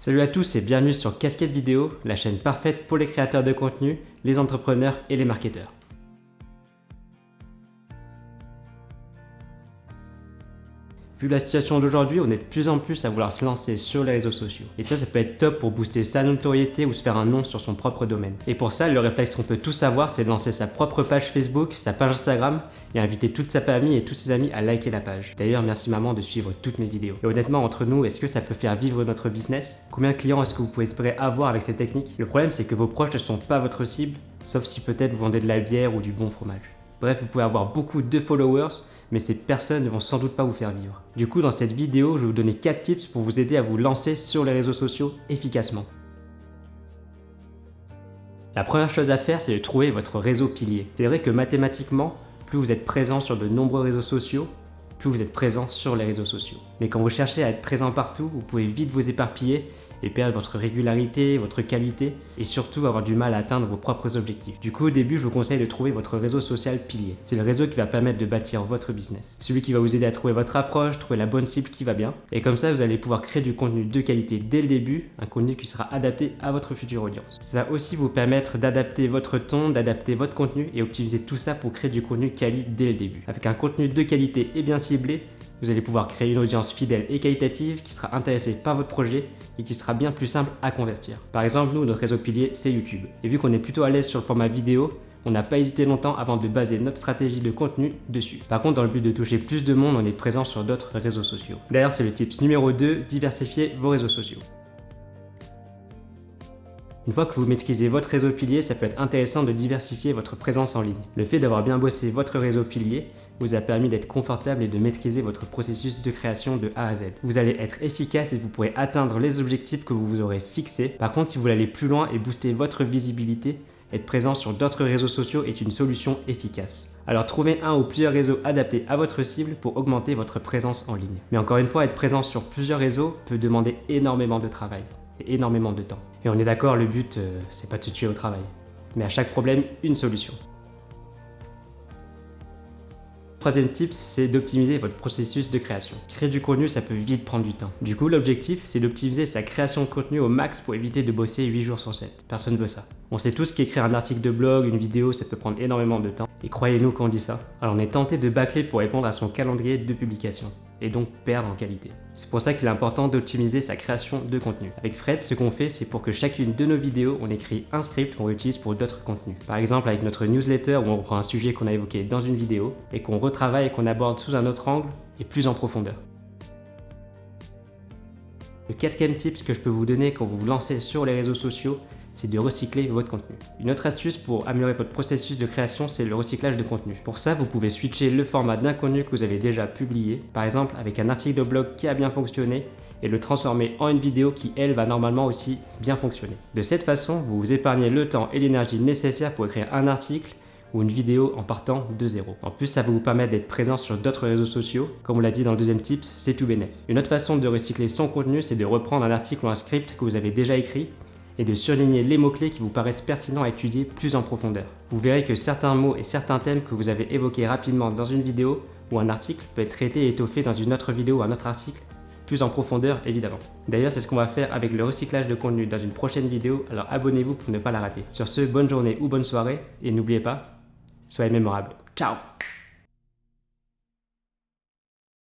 Salut à tous et bienvenue sur Casquette Vidéo, la chaîne parfaite pour les créateurs de contenu, les entrepreneurs et les marketeurs. Vu la situation d'aujourd'hui, on est de plus en plus à vouloir se lancer sur les réseaux sociaux. Et ça peut être top pour booster sa notoriété ou se faire un nom sur son propre domaine. Et pour ça, le réflexe qu'on peut tous avoir, c'est de lancer sa propre page Facebook, sa page Instagram et inviter toute sa famille et tous ses amis à liker la page. D'ailleurs, merci maman de suivre toutes mes vidéos. Et honnêtement, entre nous, est-ce que ça peut faire vivre notre business? Combien de clients est-ce que vous pouvez espérer avoir avec ces techniques? Le problème, c'est que vos proches ne sont pas votre cible, sauf si peut-être vous vendez de la bière ou du bon fromage. Bref, vous pouvez avoir beaucoup de followers, mais ces personnes ne vont sans doute pas vous faire vivre. Du coup, dans cette vidéo, je vais vous donner 4 tips pour vous aider à vous lancer sur les réseaux sociaux efficacement. La première chose à faire, c'est de trouver votre réseau pilier. C'est vrai que mathématiquement, plus vous êtes présent sur de nombreux réseaux sociaux, plus vous êtes présent sur les réseaux sociaux. Mais quand vous cherchez à être présent partout, vous pouvez vite vous éparpiller et perdre votre régularité, votre qualité et surtout avoir du mal à atteindre vos propres objectifs. Du coup, au début, je vous conseille de trouver votre réseau social pilier. C'est le réseau qui va permettre de bâtir votre business. Celui qui va vous aider à trouver votre approche, trouver la bonne cible qui va bien. Et comme ça, vous allez pouvoir créer du contenu de qualité dès le début, un contenu qui sera adapté à votre future audience. Ça va aussi vous permettre d'adapter votre ton, d'adapter votre contenu et optimiser tout ça pour créer du contenu quali dès le début. Avec un contenu de qualité et bien ciblé, vous allez pouvoir créer une audience fidèle et qualitative qui sera intéressée par votre projet et qui sera bien plus simple à convertir. Par exemple, nous, notre réseau pilier, c'est YouTube. Et vu qu'on est plutôt à l'aise sur le format vidéo, on n'a pas hésité longtemps avant de baser notre stratégie de contenu dessus. Par contre, dans le but de toucher plus de monde, on est présent sur d'autres réseaux sociaux. D'ailleurs, c'est le tips numéro 2, diversifier vos réseaux sociaux. Une fois que vous maîtrisez votre réseau pilier, ça peut être intéressant de diversifier votre présence en ligne. Le fait d'avoir bien bossé votre réseau pilier vous a permis d'être confortable et de maîtriser votre processus de création de A à Z. Vous allez être efficace et vous pourrez atteindre les objectifs que vous vous aurez fixés. Par contre, si vous voulez aller plus loin et booster votre visibilité, être présent sur d'autres réseaux sociaux est une solution efficace. Alors trouvez un ou plusieurs réseaux adaptés à votre cible pour augmenter votre présence en ligne. Mais encore une fois, être présent sur plusieurs réseaux peut demander énormément de travail et énormément de temps. Et on est d'accord, le but, c'est pas de se tuer au travail. Mais à chaque problème, une solution. Troisième tip, c'est d'optimiser votre processus de création. Créer du contenu, ça peut vite prendre du temps. Du coup, l'objectif, c'est d'optimiser sa création de contenu au max pour éviter de bosser 8 jours sur 7. Personne ne veut ça. On sait tous qu'écrire un article de blog, une vidéo, ça peut prendre énormément de temps. Et croyez-nous quand on dit ça. Alors on est tenté de bâcler pour répondre à son calendrier de publication et donc perdre en qualité. C'est pour ça qu'il est important d'optimiser sa création de contenu. Avec Fred, ce qu'on fait, c'est pour que chacune de nos vidéos, on écrit un script qu'on utilise pour d'autres contenus. Par exemple, avec notre newsletter où on reprend un sujet qu'on a évoqué dans une vidéo et qu'on retravaille et qu'on aborde sous un autre angle et plus en profondeur. Le quatrième tip que je peux vous donner quand vous vous lancez sur les réseaux sociaux, c'est de recycler votre contenu. Une autre astuce pour améliorer votre processus de création, c'est le recyclage de contenu. Pour ça, vous pouvez switcher le format d'un contenu que vous avez déjà publié, par exemple avec un article de blog qui a bien fonctionné, et le transformer en une vidéo qui, elle, va normalement aussi bien fonctionner. De cette façon, vous vous épargnez le temps et l'énergie nécessaires pour écrire un article ou une vidéo en partant de zéro. En plus, ça va vous permettre d'être présent sur d'autres réseaux sociaux. Comme on l'a dit dans le deuxième tips, c'est tout bénef. Une autre façon de recycler son contenu, c'est de reprendre un article ou un script que vous avez déjà écrit et de surligner les mots-clés qui vous paraissent pertinents à étudier plus en profondeur. Vous verrez que certains mots et certains thèmes que vous avez évoqués rapidement dans une vidéo ou un article peut être traité et étoffé dans une autre vidéo ou un autre article, plus en profondeur évidemment. D'ailleurs, c'est ce qu'on va faire avec le recyclage de contenu dans une prochaine vidéo, alors abonnez-vous pour ne pas la rater. Sur ce, bonne journée ou bonne soirée et n'oubliez pas, soyez mémorable. Ciao!